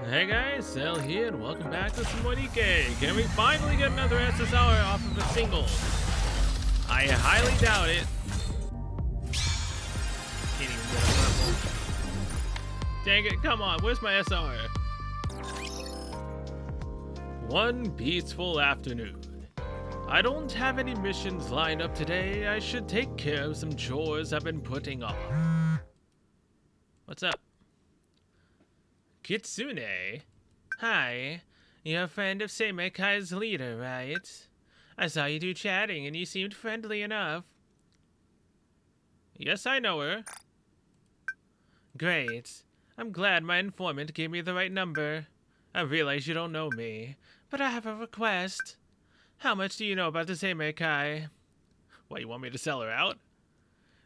Hey guys, Cell here, and welcome back to some more Nikke. Can we finally get another SSR off of a single? I highly doubt it. Can't even get a purple. Dang it, come on, where's my SR? One peaceful afternoon. I don't have any missions lined up today. I should take care of some chores I've been putting off. What's up? Kitsune? Hi, you're a friend of Seimekai's leader, right? I saw you two chatting and you seemed friendly enough. Yes, I know her. Great. I'm glad my informant gave me the right number. I realize you don't know me, but I have a request. How much do you know about the Seimekai? What, you want me to sell her out?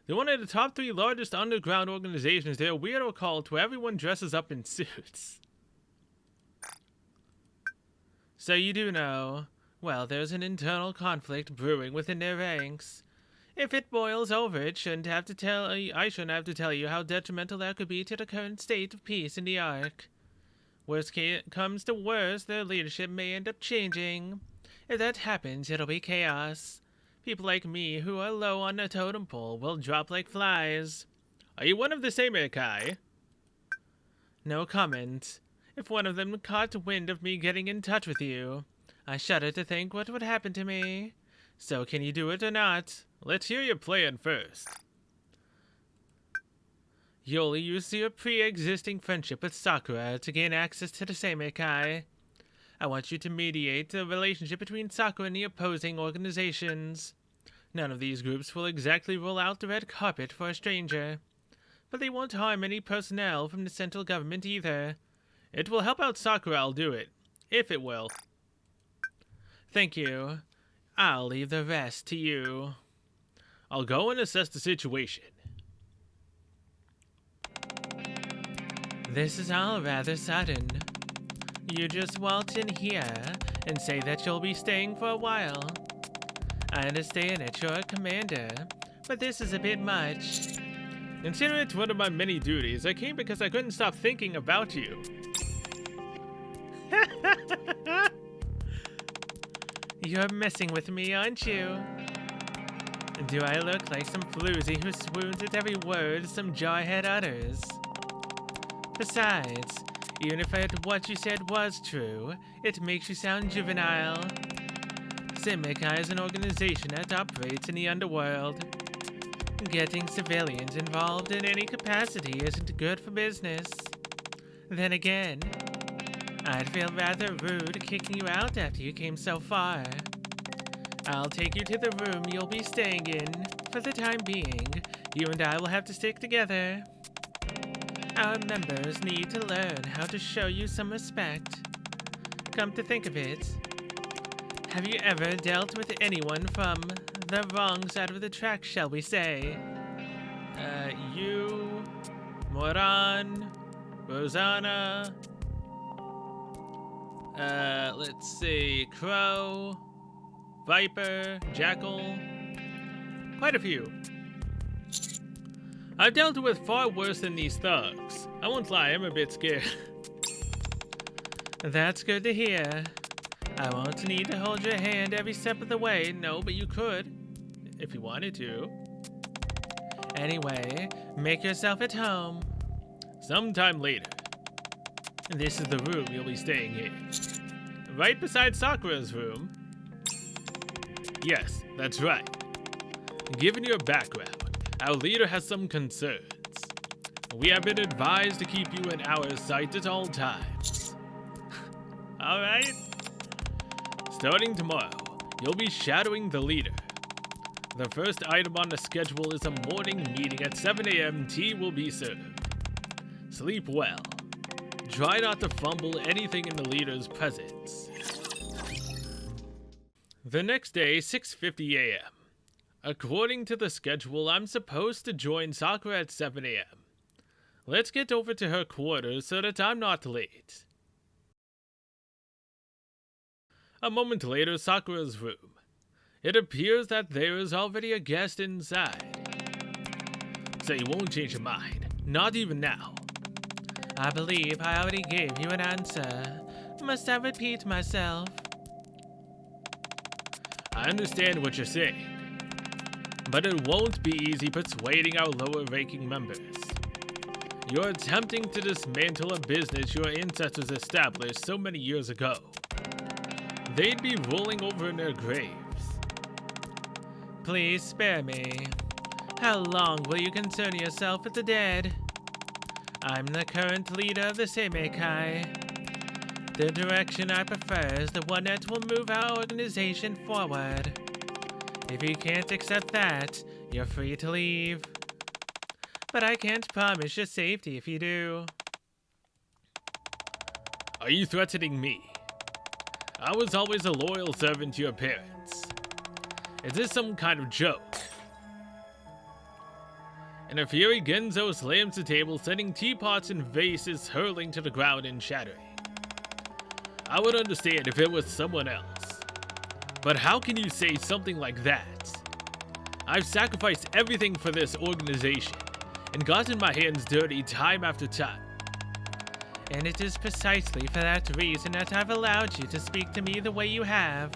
They're one of the top 3 largest underground organizations. They're a weirdo cult where everyone dresses up in suits. So you do know. Well, there's an internal conflict brewing within their ranks. If it boils over, I shouldn't have to tell you how detrimental that could be to the current state of peace in the Ark. Worst comes to worst, their leadership may end up changing. If that happens, it'll be chaos. People like me who are low on the totem pole will drop like flies. Are you one of the Seimekai? No comment. If one of them caught wind of me getting in touch with you, I shudder to think what would happen to me. So can you do it or not? Let's hear your plan first. You'll use your pre-existing friendship with Sakura to gain access to the Seimekai. I want you to mediate the relationship between Sakura and the opposing organizations. None of these groups will exactly roll out the red carpet for a stranger, but they won't harm any personnel from the central government either. It will help out Sakura, I'll do it. If it will. Thank you. I'll leave the rest to you. I'll go and assess the situation. This is all rather sudden. You just waltz in here and say that you'll be staying for a while. I understand that you're a commander, but this is a bit much. Consider it one of my many duties. I came because I couldn't stop thinking about you. You're messing with me, aren't you? Do I look like some floozy who swoons at every word some jarhead utters? Besides, even if what you said was true, it makes you sound juvenile. Seimekai is an organization that operates in the underworld. Getting civilians involved in any capacity isn't good for business. Then again, I'd feel rather rude kicking you out after you came so far. I'll take you to the room you'll be staying in. For the time being, you and I will have to stick together. Our members need to learn how to show you some respect. Come to think of it, have you ever dealt with anyone from the wrong side of the track, shall we say? You, Moran, Rosanna, let's see, Crow, Viper, Jackal, quite a few. I've dealt with far worse than these thugs. I won't lie, I'm a bit scared. That's good to hear. I won't need to hold your hand every step of the way. No, but you could, if you wanted to. Anyway, make yourself at home. Sometime later. This is the room you'll be staying in. Right beside Sakura's room. Yes, that's right. Given your background, our leader has some concerns. We have been advised to keep you in our sight at all times. Alright? Starting tomorrow, you'll be shadowing the leader. The first item on the schedule is a morning meeting at 7 a.m. Tea will be served. Sleep well. Try not to fumble anything in the leader's presence. The next day, 6:50 a.m. According to the schedule, I'm supposed to join Sakura at 7 a.m. Let's get over to her quarters so that I'm not late. A moment later, Sakura's room. It appears that there is already a guest inside. So you won't change your mind, not even now. I believe I already gave you an answer. Must I repeat myself? I understand what you're saying, but it won't be easy persuading our lower-ranking members. You're attempting to dismantle a business your ancestors established so many years ago. They'd be rolling over in their graves. Please spare me. How long will you concern yourself with the dead? I'm the current leader of the Seimekai. The direction I prefer is the one that will move our organization forward. If you can't accept that, you're free to leave. But I can't promise your safety if you do. Are you threatening me? I was always a loyal servant to your parents. Is this some kind of joke? In a fury, Genzo slams the table, sending teapots and vases hurling to the ground and shattering. I would understand if it was someone else. But how can you say something like that? I've sacrificed everything for this organization and gotten my hands dirty time after time. And it is precisely for that reason that I've allowed you to speak to me the way you have.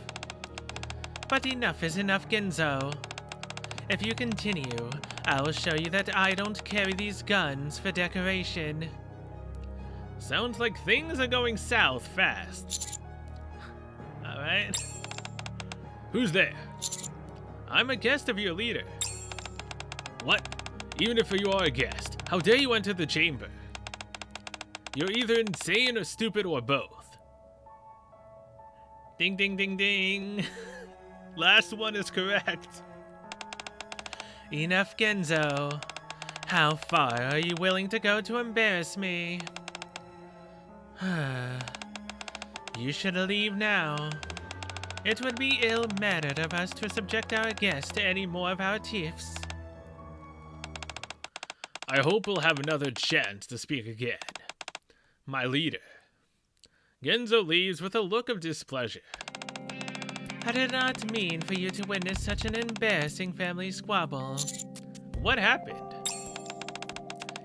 But enough is enough, Genzo. If you continue, I will show you that I don't carry these guns for decoration. Sounds like things are going south fast. Alright. Who's there? I'm a guest of your leader. What? Even if you are a guest, how dare you enter the chamber? You're either insane or stupid or both. Ding ding ding ding. Last one is correct. Enough, Genzo. How far are you willing to go to embarrass me? You should leave now. It would be ill-mannered of us to subject our guests to any more of our tiffs. I hope we'll have another chance to speak again. My leader. Genzo leaves with a look of displeasure. I did not mean for you to witness such an embarrassing family squabble. What happened?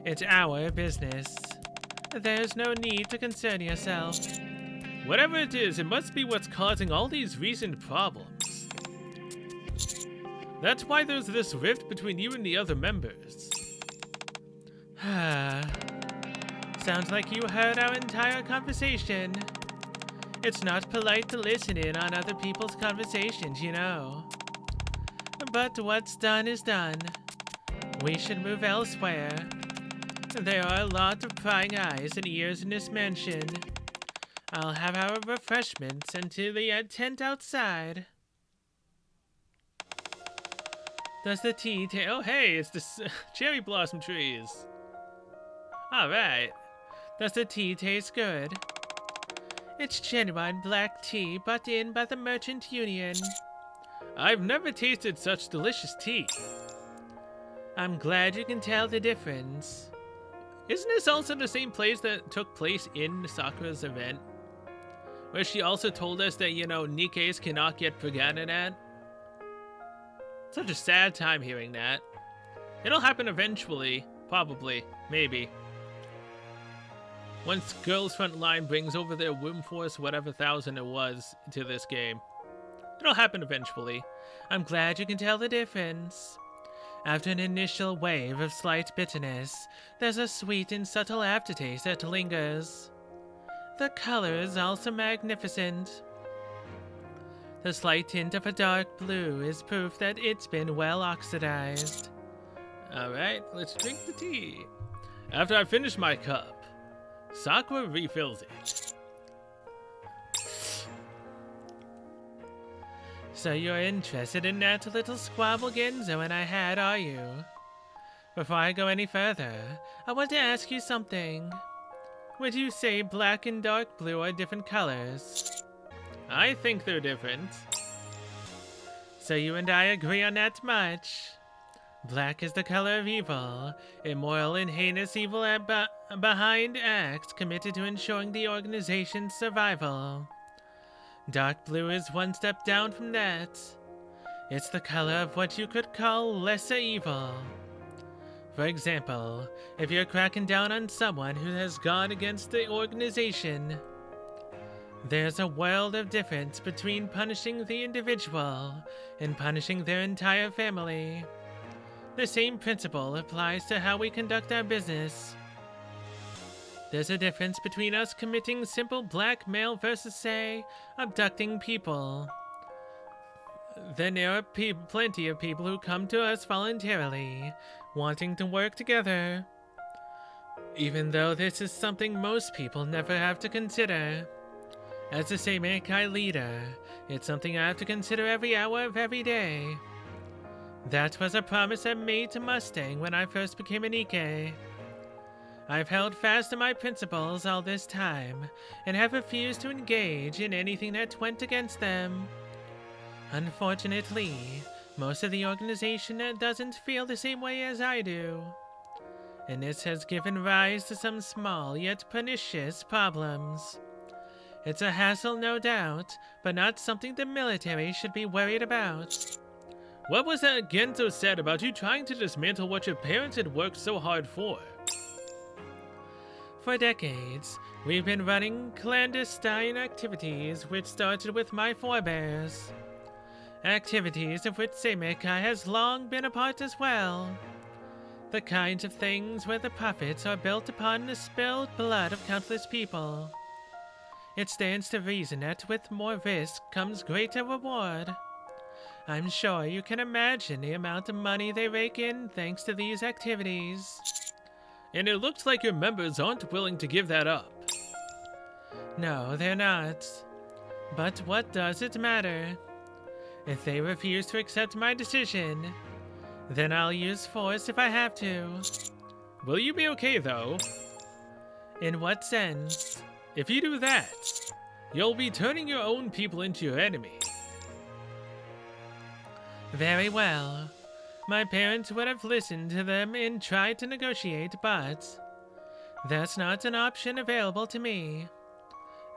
It's our business. There's no need to concern yourself. Whatever it is, it must be what's causing all these recent problems. That's why there's this rift between you and the other members. Sounds like you heard our entire conversation. It's not polite to listen in on other people's conversations, you know. But what's done is done. We should move elsewhere. There are a lot of prying eyes and ears in this mansion. I'll have our refreshments until the tent outside. Does the tea taste... Oh, hey, it's the cherry blossom trees. Alright. Does the tea taste good? It's genuine black tea brought in by the Merchant Union. I've never tasted such delicious tea. I'm glad you can tell the difference. Isn't this also the same place that took place in Sakura's event? Where she also told us that, you know, Nikkes cannot get forgotten at? Such a sad time hearing that. It'll happen eventually. Probably. Maybe. Once Girls Frontline brings over their Wim Force whatever thousand it was to this game. It'll happen eventually. I'm glad you can tell the difference. After an initial wave of slight bitterness, there's a sweet and subtle aftertaste that lingers. The color is also magnificent. The slight tint of a dark blue is proof that it's been well oxidized. Alright, let's drink the tea. After I finish my cup, Sakura refills it. So you're interested in that little squabble Genzo and I had, are you? Before I go any further, I want to ask you something. Would you say black and dark blue are different colors? I think they're different. So you and I agree on that much. Black is the color of evil, immoral and heinous evil behind acts committed to ensuring the organization's survival. Dark blue is one step down from that. It's the color of what you could call lesser evil. For example, if you're cracking down on someone who has gone against the organization, there's a world of difference between punishing the individual and punishing their entire family. The same principle applies to how we conduct our business. There's a difference between us committing simple blackmail versus, say, abducting people. Then there are plenty of people who come to us voluntarily, wanting to work together. Even though this is something most people never have to consider. As a Seimekai leader, it's something I have to consider every hour of every day. That was a promise I made to Mustang when I first became a Nikke. I've held fast to my principles all this time, and have refused to engage in anything that went against them. Unfortunately, most of the organization doesn't feel the same way as I do. And this has given rise to some small yet pernicious problems. It's a hassle, no doubt, but not something the military should be worried about. What was that Gento said about you trying to dismantle what your parents had worked so hard for? For decades, we've been running clandestine activities which started with my forebears. Activities of which Seimekai has long been a part as well. The kinds of things where the profits are built upon the spilled blood of countless people. It stands to reason that with more risk comes greater reward. I'm sure you can imagine the amount of money they rake in thanks to these activities. And it looks like your members aren't willing to give that up. No, they're not. But what does it matter? If they refuse to accept my decision, then I'll use force if I have to. Will you be okay, though? In what sense? If you do that, you'll be turning your own people into your enemy. Very well. My parents would have listened to them and tried to negotiate, but that's not an option available to me.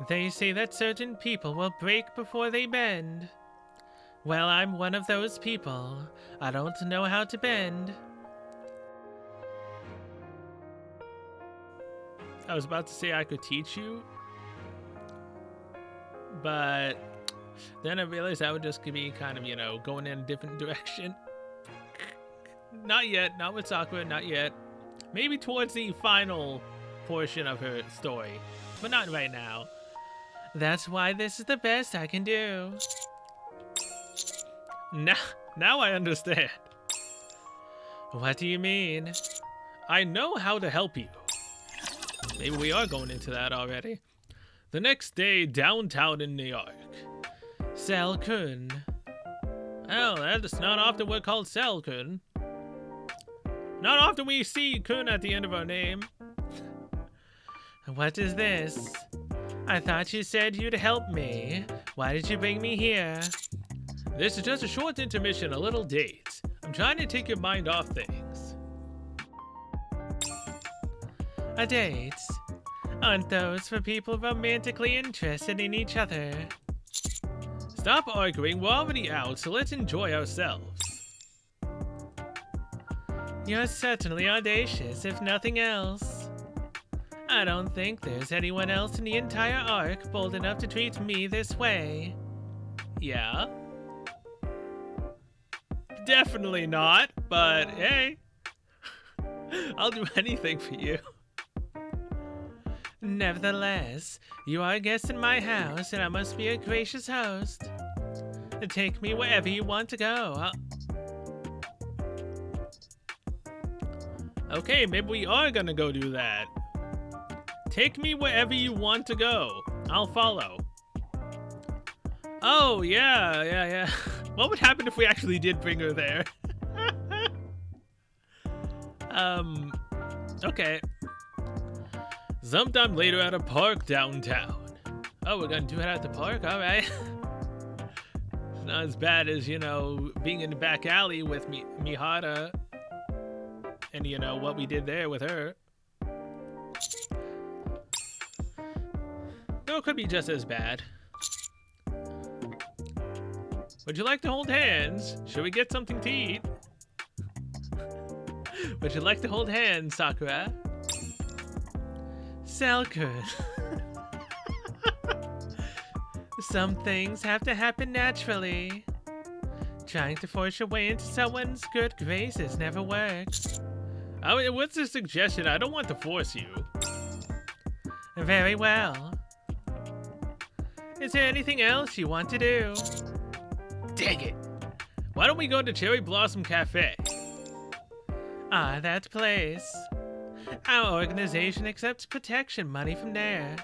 They say that certain people will break before they bend. Well, I'm one of those people. I don't know how to bend. I was about to say I could teach you, but then I realized that would just be kind of, going in a different direction. Not yet, not with Sakura, not yet. Maybe towards the final portion of her story, but not right now. That's why this is the best I can do. Now I understand. What do you mean? I know how to help you. Maybe we are going into that already. The next day, downtown in New York. Sel-kun. Oh, that's not often we're called Sel-kun. Not often we see kun at the end of our name. What is this? I thought you said you'd help me. Why did you bring me here? This is just a short intermission, a little date. I'm trying to take your mind off things. A date? Aren't those for people romantically interested in each other? Stop arguing, we're already out, so let's enjoy ourselves. You're certainly audacious, if nothing else. I don't think there's anyone else in the entire arc bold enough to treat me this way. Yeah? Definitely not, but hey. I'll do anything for you. Nevertheless, you are a guest in my house, and I must be a gracious host. Take me wherever you want to go. Okay, maybe we are gonna go do that. Take me wherever you want to go. I'll follow. Oh, yeah. What would happen if we actually did bring her there? Okay. Sometime later at a park downtown. Oh, we're gonna do it at the park? Alright. It's not as bad as, being in the back alley with Mihara. And, what we did there with her. No, it could be just as bad. Would you like to hold hands? Should we get something to eat? Would you like to hold hands, Sakura? So good. Some things have to happen naturally. Trying to force your way into someone's good graces never works. I mean, what's the suggestion? I don't want to force you. Very well. Is there anything else you want to do? Dang it! Why don't we go to Cherry Blossom Cafe? Ah, that place. Our organization accepts protection money from there.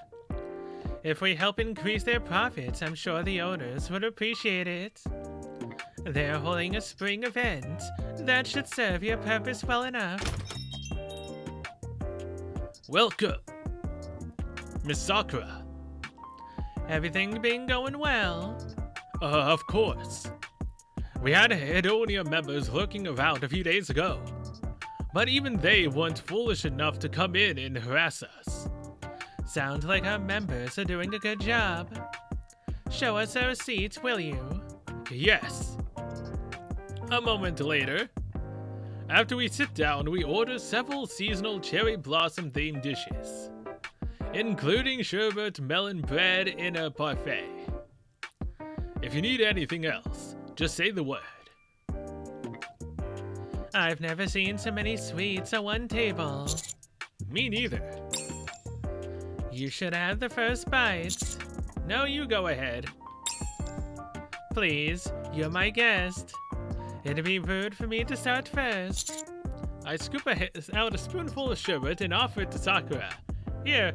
If we help increase their profits, I'm sure the owners would appreciate it. They're holding a spring event that should serve your purpose well enough. Welcome, Miss Sakura. Everything been going well? Of course. We had Hedonia members lurking around a few days ago, but even they weren't foolish enough to come in and harass us. Sounds like our members are doing a good job. Show us our receipts, will you? Yes. A moment later, after we sit down, we order several seasonal cherry blossom themed dishes, including sherbet, melon bread, and a parfait. If you need anything else, just say the word. I've never seen so many sweets at one table. Me neither. You should have the first bites. No, you go ahead. Please, you're my guest. It'd be rude for me to start first. I scoop out a spoonful of sherbet and offer it to Sakura. Here.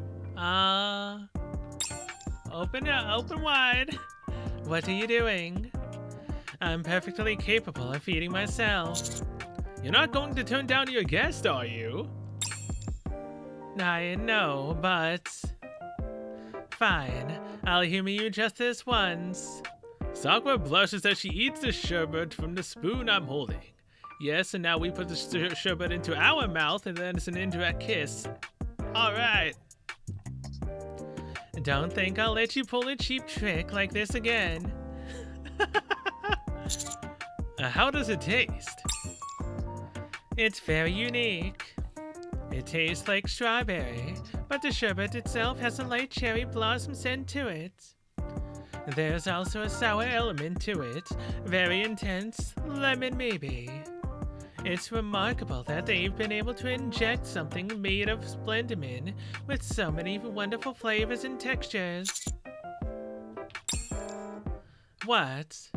Open wide. What are you doing? I'm perfectly capable of feeding myself. You're not going to turn down your guest, are you? I know, but... Fine, I'll humor you just this once. Sakura blushes as she eats the sherbet from the spoon I'm holding. Yes, and now we put the sherbet into our mouth, and then it's an indirect kiss. Alright. Don't think I'll let you pull a cheap trick like this again. How does it taste? It's very unique. It tastes like strawberry, but the sherbet itself has a light cherry blossom scent to it. There's also a sour element to it, very intense, lemon maybe. It's remarkable that they've been able to inject something made of splendimin with so many wonderful flavors and textures. What?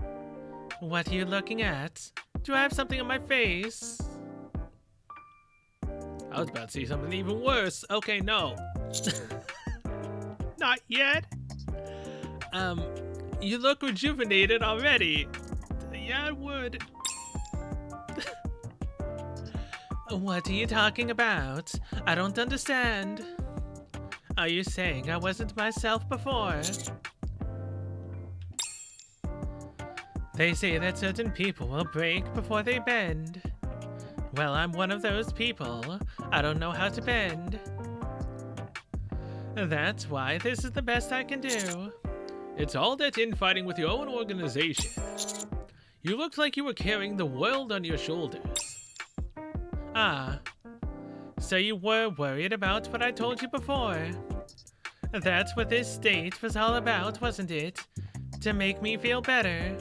What are you looking at? Do I have something on my face? I was about to say something even worse. Okay, no. Not yet. You look rejuvenated already. Yeah, I would. What are you talking about? I don't understand. Are you saying I wasn't myself before? They say that certain people will break before they bend. Well, I'm one of those people. I don't know how to bend. That's why this is the best I can do. It's all that infighting with your own organization. You looked like you were carrying the world on your shoulders. Ah, so you were worried about what I told you before. That's what this state was all about, wasn't it? To make me feel better.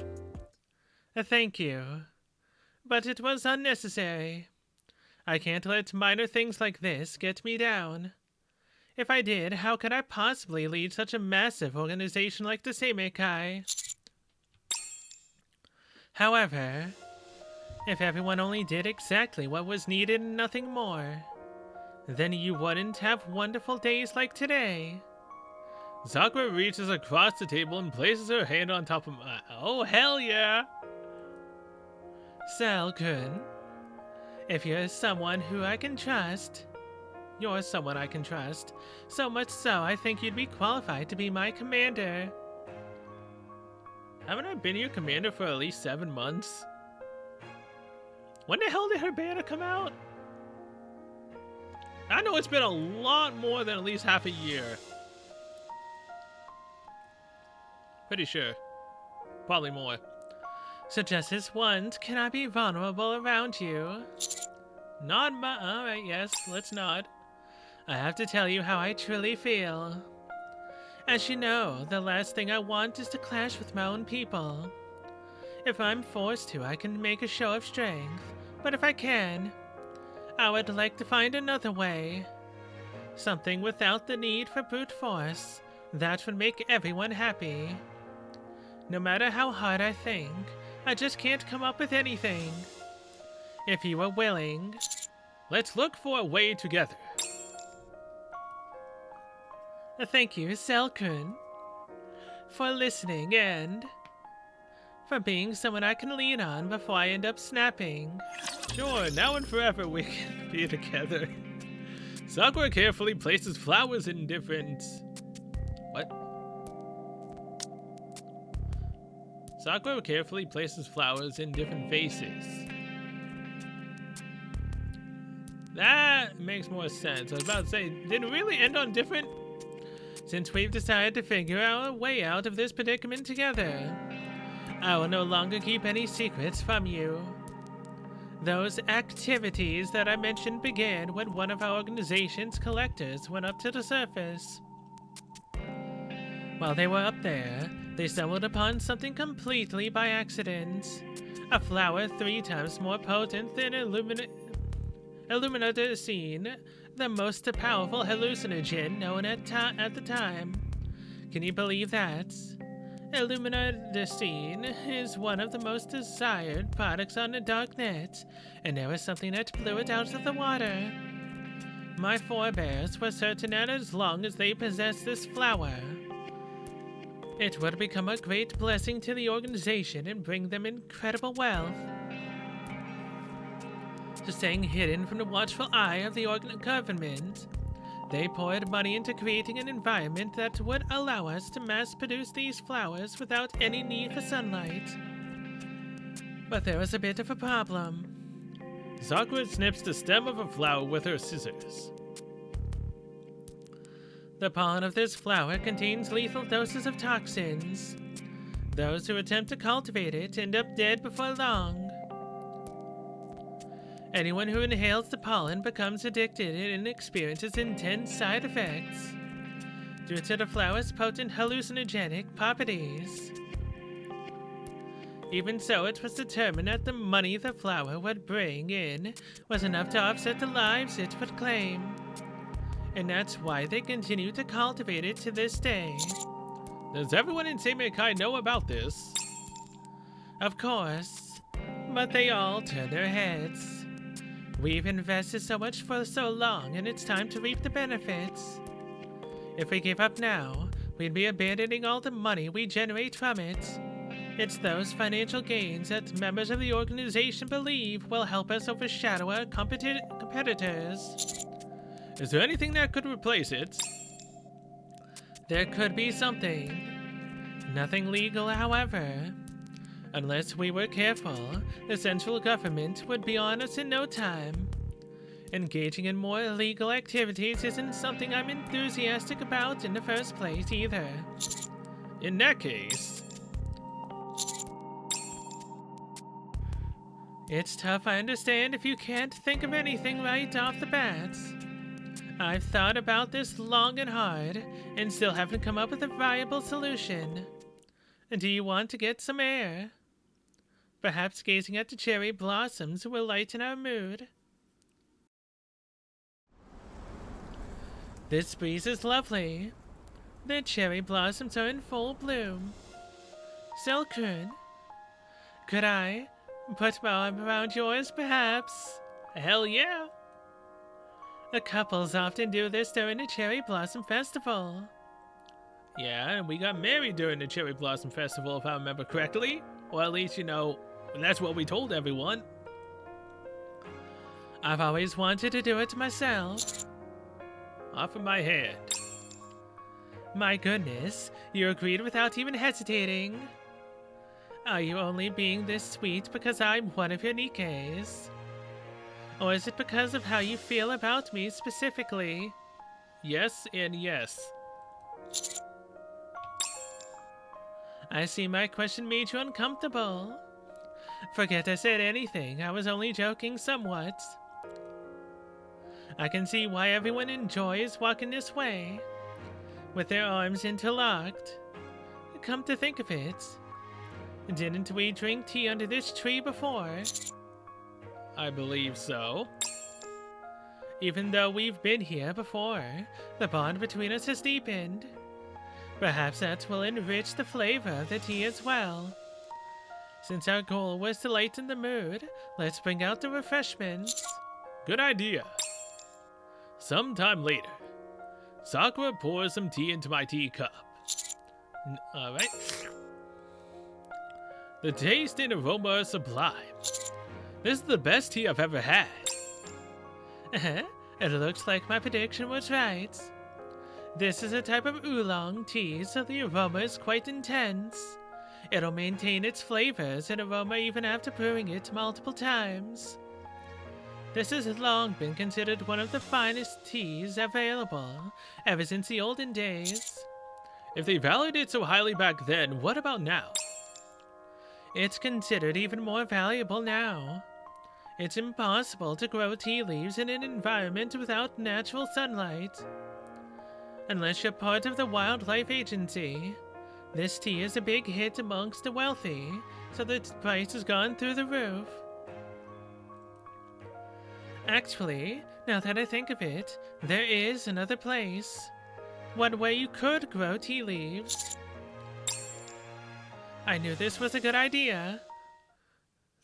Thank you. But it was unnecessary. I can't let minor things like this get me down. If I did, how could I possibly lead such a massive organization like the Seimekai? However, if everyone only did exactly what was needed and nothing more, then you wouldn't have wonderful days like today. Sakura reaches across the table and places her hand on top of my... Oh, hell yeah! Sal-kun, if you're someone who I can trust, you're someone I can trust. So much so, I think you'd be qualified to be my commander. Haven't I been your commander for at least 7 months? When the hell did her banner come out? I know it's been a lot more than at least half a year. Pretty sure. Probably more. So just this once, can I be vulnerable around you? Nod my. Alright, yes, let's nod. I have to tell you how I truly feel. As you know, the last thing I want is to clash with my own people. If I'm forced to, I can make a show of strength. But if I can, I would like to find another way. Something without the need for brute force. That would make everyone happy. No matter how hard I think, I just can't come up with anything. If you are willing, let's look for a way together. Thank you, Selkun, for listening and for being someone I can lean on before I end up snapping. Sure, now and forever we can be together. Sakura carefully places flowers in different... What? Sakura carefully places flowers in different vases. That makes more sense. I was about to say, did it really end on different? Since we've decided to figure our way out of this predicament together, I will no longer keep any secrets from you. Those activities that I mentioned began when one of our organization's collectors went up to the surface. While they were up there, they stumbled upon something completely by accident. A flower 3 times more potent than illuminadocene, the most powerful hallucinogen known at the time. Can you believe that? Illuminadocene is one of the most desired products on the darknet, and there was something that blew it out of the water. My forebears were certain that as long as they possessed this flower, it would become a great blessing to the organization and bring them incredible wealth. Staying hidden from the watchful eye of the government, they poured money into creating an environment that would allow us to mass-produce these flowers without any need for sunlight. But there was a bit of a problem. Sakura snips the stem of a flower with her scissors. The pollen of this flower contains lethal doses of toxins. Those who attempt to cultivate it end up dead before long. Anyone who inhales the pollen becomes addicted and experiences intense side effects due to the flower's potent hallucinogenic properties. Even so, it was determined that the money the flower would bring in was enough to offset the lives it would claim. And that's why they continue to cultivate it to this day. Does everyone in Seimekai know about this? Of course, but they all turn their heads. We've invested so much for so long, and it's time to reap the benefits. If we give up now, we'd be abandoning all the money we generate from it. It's those financial gains that members of the organization believe will help us overshadow our competitors. Is there anything that could replace it? There could be something. Nothing legal, however. Unless we were careful, the central government would be on us in no time. Engaging in more illegal activities isn't something I'm enthusiastic about in the first place either. In that case... It's tough, I understand, if you can't think of anything right off the bat. I've thought about this long and hard, and still haven't come up with a viable solution. Do you want to get some air? Perhaps gazing at the cherry blossoms will lighten our mood. This breeze is lovely. The cherry blossoms are in full bloom. Selkun, could I put my arm around yours, perhaps? Hell yeah! The couples often do this during the Cherry Blossom Festival. Yeah, and we got married during the Cherry Blossom Festival, if I remember correctly. Or at least, you know, that's what we told everyone. I've always wanted to do it myself. Offer my hand. My goodness, you agreed without even hesitating. Are you only being this sweet because I'm one of your Nikkes? Or is it because of how you feel about me specifically? Yes and yes. I see my question made you uncomfortable. Forget I said anything, I was only joking somewhat. I can see why everyone enjoys walking this way, with their arms interlocked. Come to think of it, didn't we drink tea under this tree before? I believe so. Even though we've been here before, the bond between us has deepened. Perhaps that will enrich the flavor of the tea as well. Since our goal was to lighten the mood, let's bring out the refreshments. Good idea. Sometime later, Sakura pours some tea into my teacup. Alright. The taste and aroma are sublime. This is the best tea I've ever had. It looks like my prediction was right. This is a type of oolong tea, so the aroma is quite intense. It'll maintain its flavors and aroma even after brewing it multiple times. This has long been considered one of the finest teas available, ever since the olden days. If they valued it so highly back then, what about now? It's considered even more valuable now. It's impossible to grow tea leaves in an environment without natural sunlight. Unless you're part of the Wildlife Agency. This tea is a big hit amongst the wealthy, so the price has gone through the roof. Actually, now that I think of it, there is another place. One way you could grow tea leaves. I knew this was a good idea.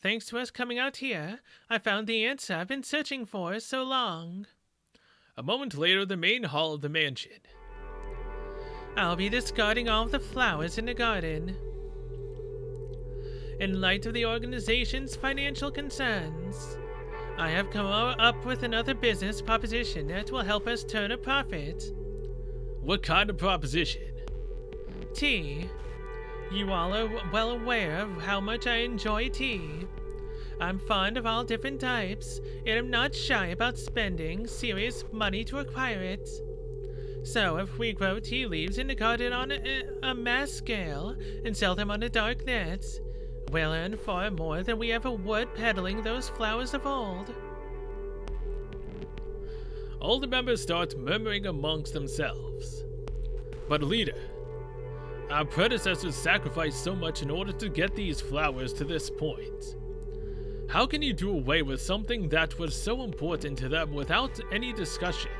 Thanks to us coming out here, I found the answer I've been searching for so long. A moment later, the main hall of the mansion. I'll be discarding all of the flowers in the garden. In light of the organization's financial concerns, I have come up with another business proposition that will help us turn a profit. What kind of proposition? Tea. You all are well aware of how much I enjoy tea. I'm fond of all different types, and I'm not shy about spending serious money to acquire it. So if we grow tea leaves in the garden on a mass scale and sell them on a dark net, we'll earn far more than we ever would peddling those flowers of old. All the members start murmuring amongst themselves. But leader, our predecessors sacrificed so much in order to get these flowers to this point. How can you do away with something that was so important to them without any discussion?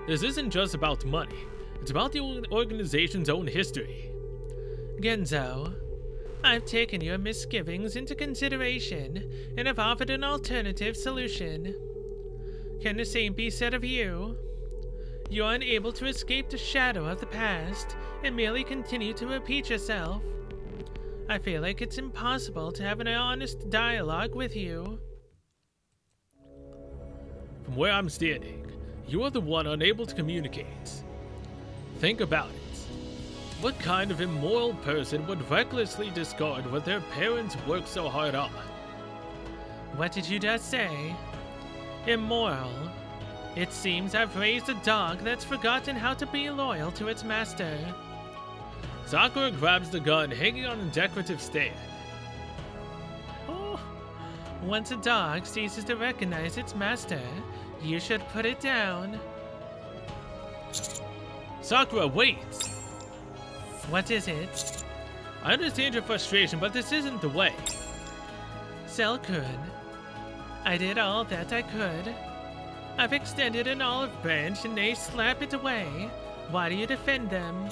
This isn't just about money. It's about the organization's own history. Genzo, I've taken your misgivings into consideration and have offered an alternative solution. Can the same be said of you? You're unable to escape the shadow of the past and merely continue to repeat yourself. I feel like it's impossible to have an honest dialogue with you. From where I'm standing, you are the one unable to communicate. Think about it. What kind of immoral person would recklessly discard what their parents worked so hard on? What did you just say? Immoral. It seems I've raised a dog that's forgotten how to be loyal to its master. Sakura grabs the gun hanging on a decorative stand. Oh, once a dog ceases to recognize its master, you should put it down. Sakura, wait! What is it? I understand your frustration, but this isn't the way. Cell-kun, I did all that I could. I've extended an olive branch and they slap it away. Why do you defend them?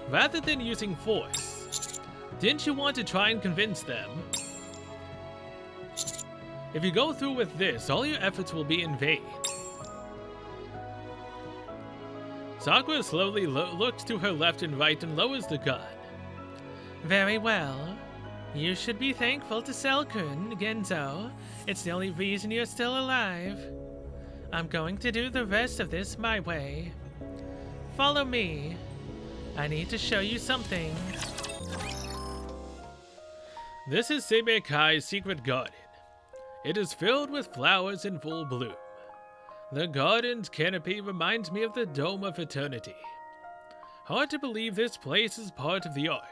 Rather than using force, didn't you want to try and convince them? If you go through with this, all your efforts will be in vain. Sakura slowly looks to her left and right and lowers the gun. Very well. You should be thankful to Cell-kun, Genzo. It's the only reason you're still alive. I'm going to do the rest of this my way. Follow me. I need to show you something. This is Seimekai's secret garden. It is filled with flowers in full bloom. The garden's canopy reminds me of the Dome of Eternity. Hard to believe this place is part of the Ark.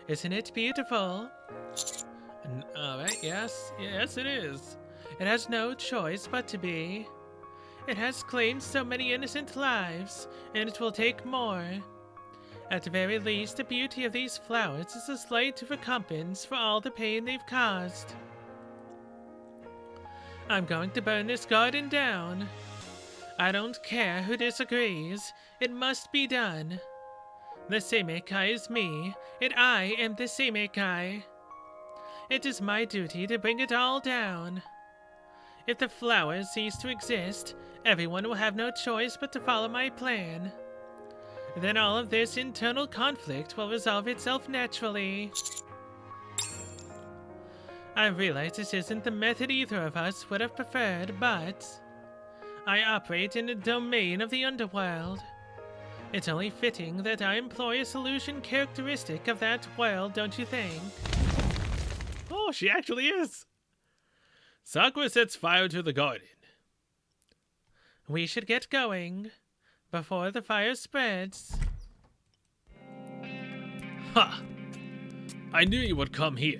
Isn't it beautiful? Alright, yes it is. It has no choice but to be. It has claimed so many innocent lives, and it will take more. At the very least, the beauty of these flowers is a slight recompense for all the pain they've caused. I'm going to burn this garden down. I don't care who disagrees. It must be done. The Seimekai is me, and I am the Seimekai. It is my duty to bring it all down. If the flowers cease to exist, everyone will have no choice but to follow my plan. Then all of this internal conflict will resolve itself naturally. I realize this isn't the method either of us would have preferred, but I operate in the domain of the underworld. It's only fitting that I employ a solution characteristic of that world, don't you think? Oh, she actually is. Sakura sets fire to the garden. We should get going before the fire spreads. Ha! I knew you would come here.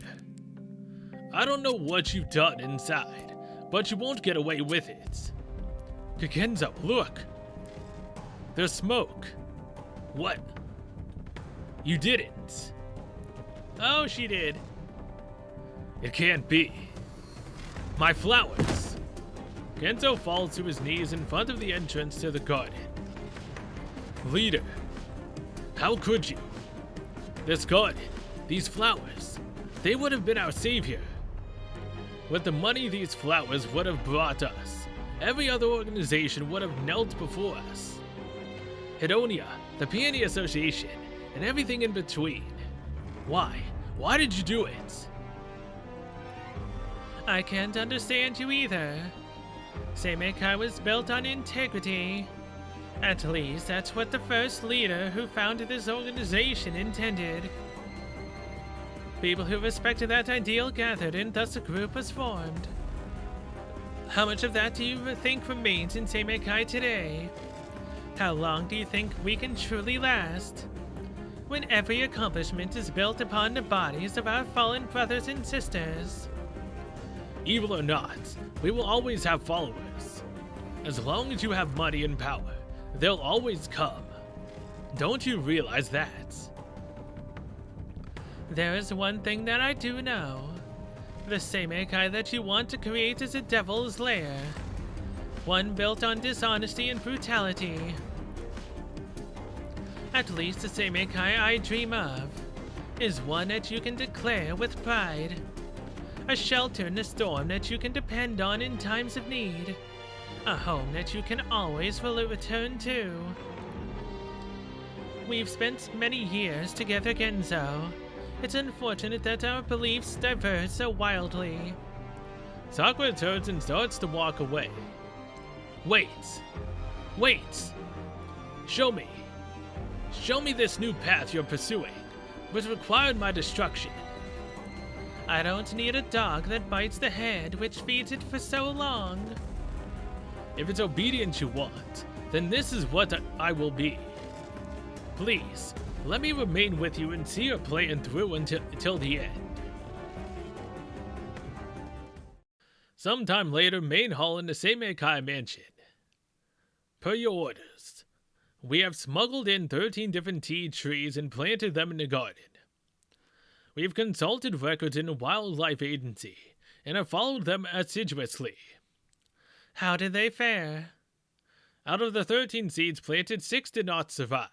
I don't know what you've done inside, but you won't get away with it. Kakenzo, look! There's smoke. What? You didn't. Oh, she did. It can't be. My flowers! Kenzo falls to his knees in front of the entrance to the garden. Leader, how could you? This garden, these flowers, they would have been our savior. With the money these flowers would have brought us, every other organization would have knelt before us. Hedonia, the Peony Association, and everything in between. Why? Why did you do it? I can't understand you either. Seimekai was built on integrity. At least that's what the first leader who founded this organization intended. People who respected that ideal gathered, and thus a group was formed. How much of that do you think remains in Seimekai today? How long do you think we can truly last? When every accomplishment is built upon the bodies of our fallen brothers and sisters. Evil or not, we will always have followers. As long as you have money and power, they'll always come. Don't you realize that? There is one thing that I do know. The Seimekai that you want to create is a devil's lair. One built on dishonesty and brutality. At least the Seimekai I dream of is one that you can declare with pride. A shelter in the storm that you can depend on in times of need. A home that you can always return to. We've spent many years together, Genzo. It's unfortunate that our beliefs diverge so wildly. Sakura turns and starts to walk away. Wait! Wait! Show me! Show me this new path you're pursuing, which required my destruction. I don't need a dog that bites the head which feeds it for so long. If it's obedience you want, then this is what I will be. Please, let me remain with you and see your plan through until the end. Sometime later, main hall in the Seimekai mansion. Per your orders, we have smuggled in 13 different tea trees and planted them in the garden. We've consulted records in the Wildlife Agency and have followed them assiduously. How did they fare? Out of the 13 seeds planted, 6 did not survive.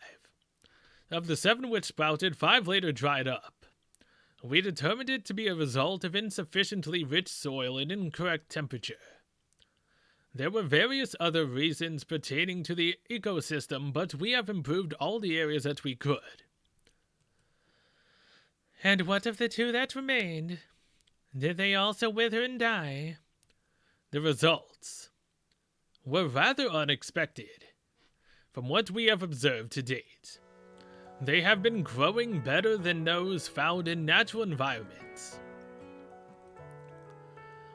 Of the 7 which sprouted, 5 later dried up. We determined it to be a result of insufficiently rich soil and incorrect temperature. There were various other reasons pertaining to the ecosystem, but we have improved all the areas that we could. And what of the 2 that remained? Did they also wither and die? The results were rather unexpected. From what we have observed to date, they have been growing better than those found in natural environments.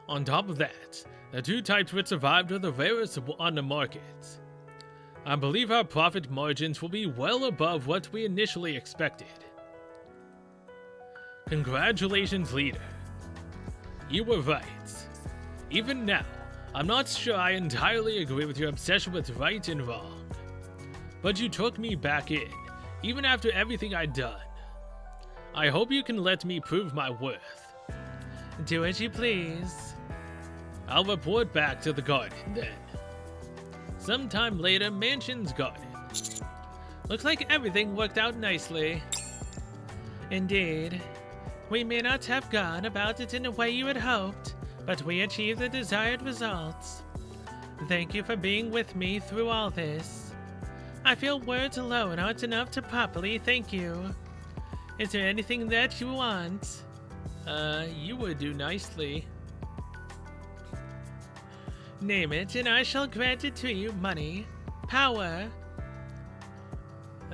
On top of that, the 2 types which survived are the rarest on the market. I believe our profit margins will be well above what we initially expected. Congratulations, leader. You were right. Even now, I'm not sure I entirely agree with your obsession with right and wrong, but you took me back in, even after everything I'd done. I hope you can let me prove my worth. Do as you please. I'll report back to the garden then. Sometime later, Mansion's garden. Looks like everything worked out nicely. Indeed. We may not have gone about it in the way you had hoped, but we achieved the desired results. Thank you for being with me through all this. I feel words alone aren't enough to properly thank you. Is there anything that you want? You would do nicely. Name it, and I shall grant it to you. Money, power.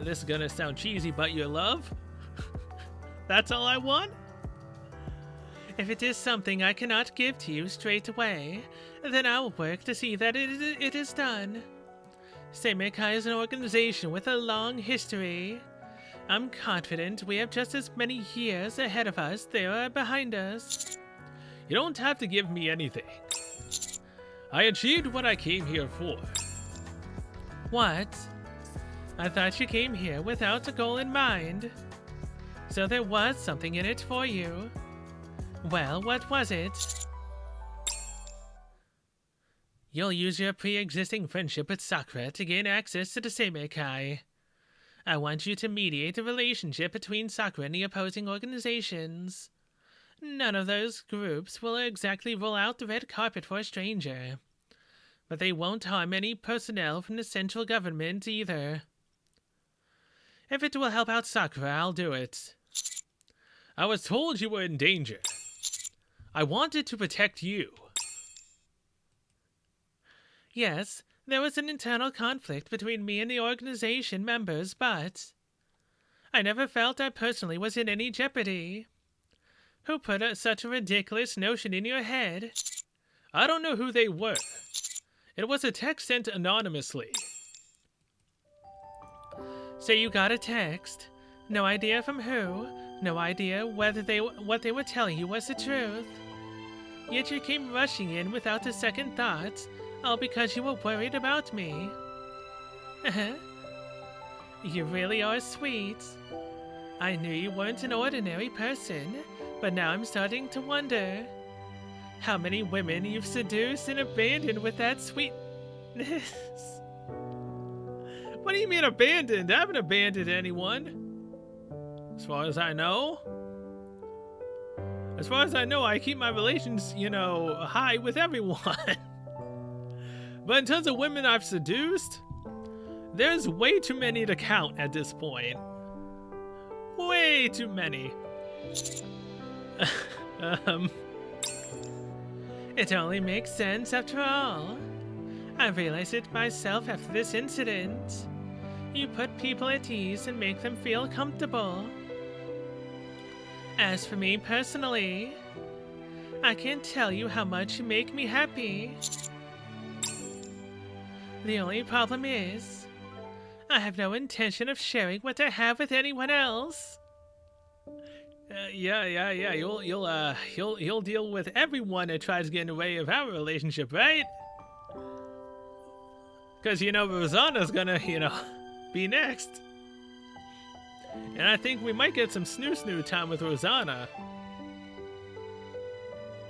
This is gonna sound cheesy, but your love? That's all I want? If it is something I cannot give to you straight away, then I will work to see that it is done. Seimekai is an organization with a long history. I'm confident we have just as many years ahead of us there are behind us. You don't have to give me anything. I achieved what I came here for. What? I thought you came here without a goal in mind. So there was something in it for you. Well, what was it? You'll use your pre-existing friendship with Sakura to gain access to the Seimekai. I want you to mediate a relationship between Sakura and the opposing organizations. None of those groups will exactly roll out the red carpet for a stranger, but they won't harm any personnel from the central government either. If it will help out Sakura, I'll do it. I was told you were in danger. I wanted to protect you. Yes, there was an internal conflict between me and the organization members, but I never felt I personally was in any jeopardy. Who put such a ridiculous notion in your head? I don't know who they were. It was a text sent anonymously. So you got a text. No idea from who. No idea whether what they were telling you was the truth. Yet you came rushing in without a second thought, all because you were worried about me. You really are sweet. I knew you weren't an ordinary person, but now I'm starting to wonder how many women you've seduced and abandoned with that sweetness. What do you mean abandoned? I haven't abandoned anyone. As far as I know. As far as I know, I keep my relations, high with everyone. But in terms of women I've seduced, there's way too many to count at this point. Way too many. It only makes sense after all. I realized it myself after this incident. You put people at ease and make them feel comfortable. As for me personally, I can't tell you how much you make me happy. The only problem is, I have no intention of sharing what I have with anyone else. Yeah. You'll deal with everyone that tries to get in the way of our relationship, right? Because, Rosanna's gonna, be next. And I think we might get some snoo time with Rosanna.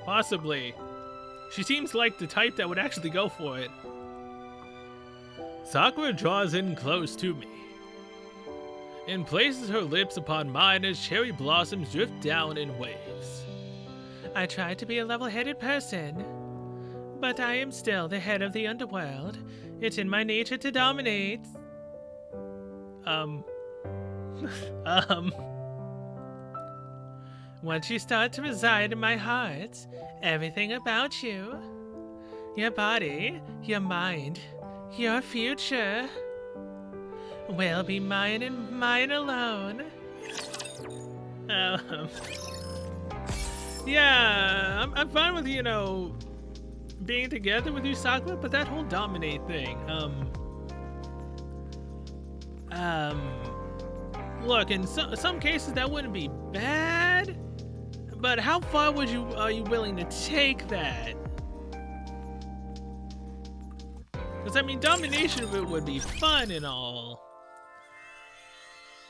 Possibly. She seems like the type that would actually go for it. Sakura draws in close to me and places her lips upon mine as cherry blossoms drift down in waves. I try to be a level-headed person, but I am still the head of the underworld. It's in my nature to dominate. Once you start to reside in my heart, everything about you, your body, your mind, your future, will be mine and mine alone. Yeah, I'm fine with, being together with you, Sakura, but that whole dominate thing, look, in some cases that wouldn't be bad, but how far are you willing to take that? Because, I mean, domination would be fun and all.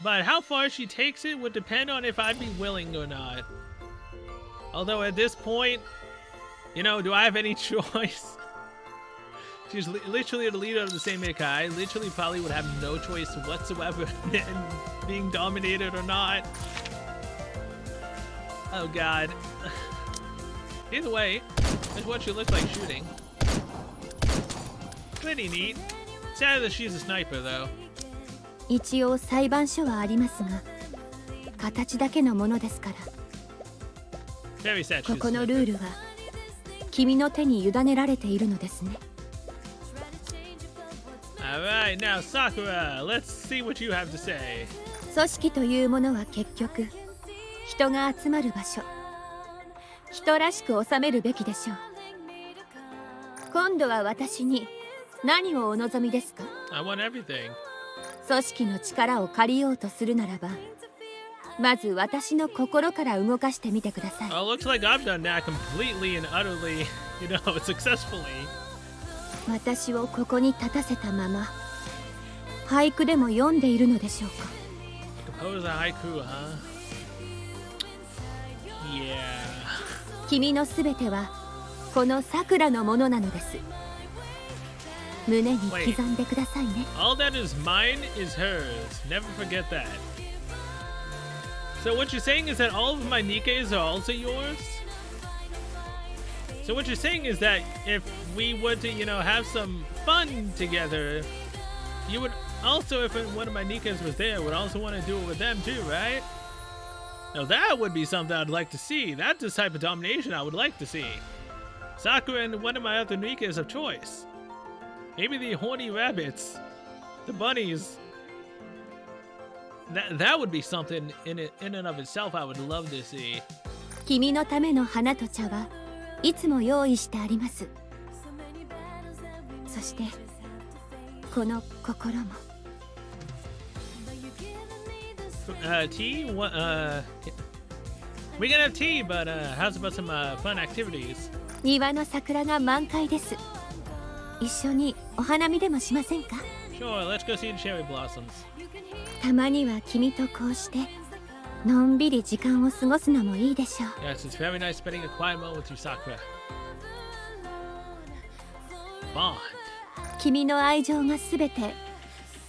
But how far she takes it would depend on if I'd be willing or not. Although at this point, you know, do I have any choice? She's literally the leader of the same Nikke. I literally probably would have no choice whatsoever in being dominated or not. Oh god. Either way, that's what she looks like shooting. Pretty neat. Sad that she's a sniper though. 一応裁判所はありますが、形だけのものですから。 Very sad she's ここの a ル sniper. ールは君の手に委ねられているのですね。 Alright, now Sakura, let's see what you have to say. 組織というものは結局人が集まる場所、人らしく収めるべきでしょう。今度は私に何をお望みですか？ I want everything. 組織の力を借りようとするならば、まず私の心から動かしてみてください。 Oh, looks like I've done that completely and utterly, you know, successfully. 私をここに立たせたまま俳句でも読んでいるのでしょうか？ Compose a haiku, huh? Yeah. 君のすべてはこの桜のものなのです。胸に刻んでくださいね。 All that is mine is hers. Never forget that. So what you're saying is that all of my Nikkes are also yours? So what you're saying is that if we were to, you know, have some fun together, you would also, if one of my Nikkes was there, would also want to do it with them too, right? Now that would be something I'd like to see. That's the type of domination I would like to see. Sakura and one of my other Nikkes of choice. Maybe the horny rabbits, the bunnies. That would be something in and of itself I would love to see. 君のための花と茶はいつも用意してあります。そしてこの心も。 Tea? What? We can have tea, but how's about some fun activities? 庭の桜が満開です。一緒にお花見でもしませんか？ Sure, let's go see the cherry blossoms. たまには君とこうしてのんびり時間を過ごすのもいいでしょう。 Yes, it's very nice spending a quiet moment with you, Sakura. Bond. 君の愛情がすべて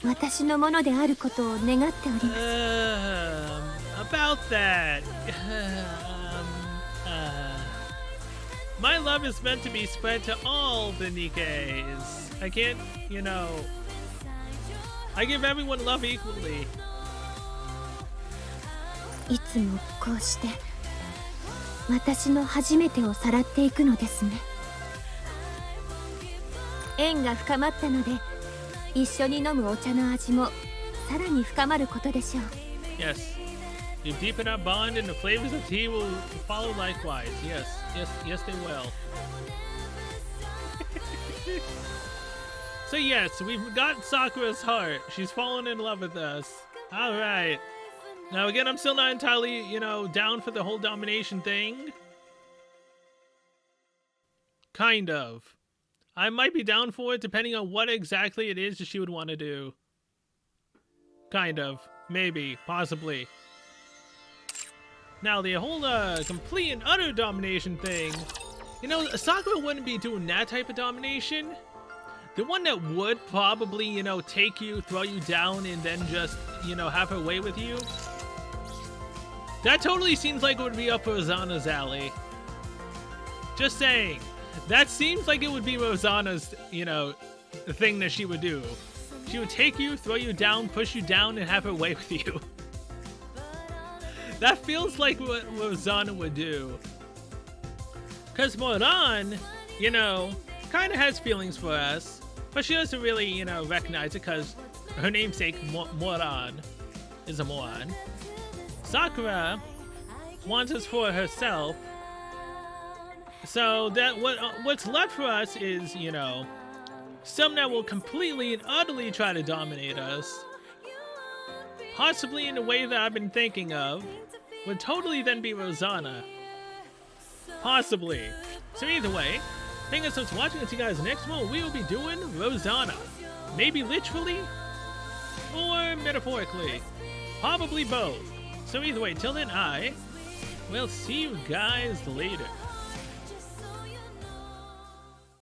私のものであることを願っております。 About that. My love is meant to be spread to all the Nikkes. I can't, you know. I give everyone love equally. いつもこうして私の初めてをさらっていくのですね。縁が深まったので一緒に飲むお茶の味もさらに深まることでしょう。 Yes. You deepen our bond and the flavors of tea will follow likewise. Yes, yes, yes they will. So yes, we've got Sakura's heart. She's fallen in love with us. Alright. Now again, I'm still not entirely, you know, down for the whole domination thing. Kind of. I might be down for it depending on what exactly it is that she would want to do. Kind of. Maybe. Possibly. Now the whole complete and utter domination thing. You know, Sakura wouldn't be doing that type of domination. The one that would probably, you know, take you, throw you down, and then just, you know, have her way with you. That totally seems like it would be up Rosanna's alley. Just saying. That seems like it would be Rosanna's, you know, thing that she would do. She would take you, throw you down, push you down, and have her way with you. That feels like what Rosanna would do. Because Moran, you know, kind of has feelings for us, but she doesn't really, you know, recognize it because her namesake, Moran, is a moron. Sakura wants us for herself. So that what's left for us is, you know, some that will completely and utterly try to dominate us. Possibly in the way that I've been thinking of, would totally then be Rosanna. Possibly. So either way, Thank you so much for watching. I'll see you guys next one. We will be doing Rosanna. Maybe literally or metaphorically. Probably both. So either way, till then, I will see you guys later.